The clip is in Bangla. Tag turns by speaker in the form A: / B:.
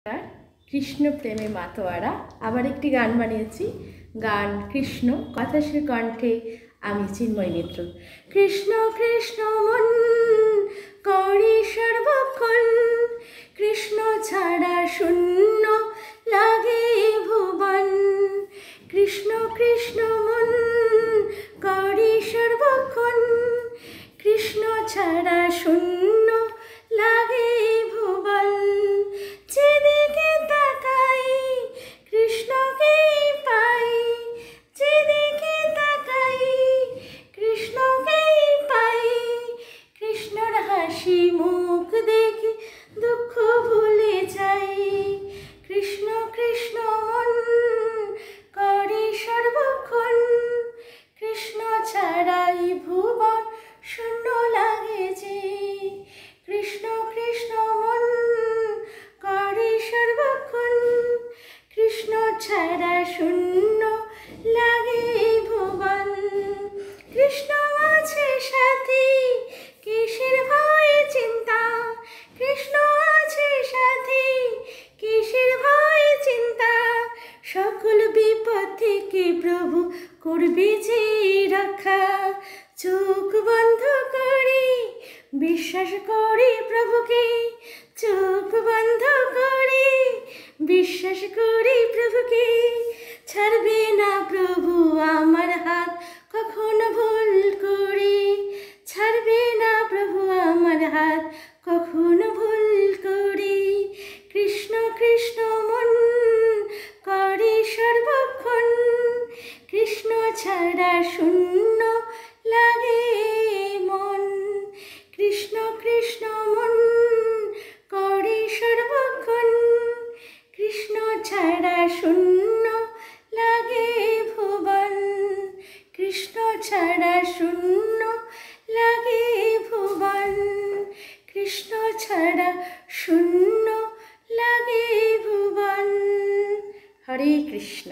A: আর কৃষ্ণ প্রেমে মাতোয়ারা আবার একটি গান বানিয়েছি। গান কৃষ্ণ, কথা সে কণ্ঠে আমি চিন্ময় মিত্র। কৃষ্ণ কৃষ্ণ মন করি সর্বক্ষণ, কৃষ্ণ ছাড়া শূন্য লাগে ভুবন। কৃষ্ণ কৃষ্ণ মন করি সর্বক্ষণ, কৃষ্ণ ছাড়া শূন্য লাগে ভুবন। যেদিকে তাকাই কৃষ্ণকেই পাই, যেদিকে তাকাই কৃষ্ণকেই পাই। কৃষ্ণর হাসি মুখ দেখে দুঃখ ভুলে যাই। কৃষ্ণ কৃষ্ণ মন করে সর্বক্ষণ, কৃষ্ণ ছাড়াই ভুবন শূন্য লাগে যে। কৃষ্ণ কৃষ্ণ মন করে সর্বক্ষণ, কৃষ্ণ ছাড়া শূন্য লাগে ভুবন। কৃষ্ণ আছে সাথী, কিসের ভয় চিন্তা। কৃষ্ণ আছে সাথী, কিসের ভয় চিন্তা। সকল বিপদ থেকে প্রভু করবে যে রক্ষা। চোখ বন্ধ করে বিশ্বাস করি প্রভুকে, চোখ বন্ধ করে বিশ্বাস করি প্রভুকে। ছাড়বে না প্রভু আমার হাত কখনো ভুল করে, ছাড়বে না প্রভু আমার হাত কখনো ভুল করে। কৃষ্ণ কৃষ্ণ মন করে সর্বক্ষণ, কৃষ্ণ ছাড়া শূন্য লাগে মন। কৃষ্ণ কৃষ্ণ মন করে সর্বক্ষণ, কৃষ্ণ ছাড়া শূন্য লাগে ভুবন। কৃষ্ণ ছাড়া শূন্য লাগে ভুবন, কৃষ্ণ ছাড়া শূন্য লাগে ভুবন। হরে কৃষ্ণ।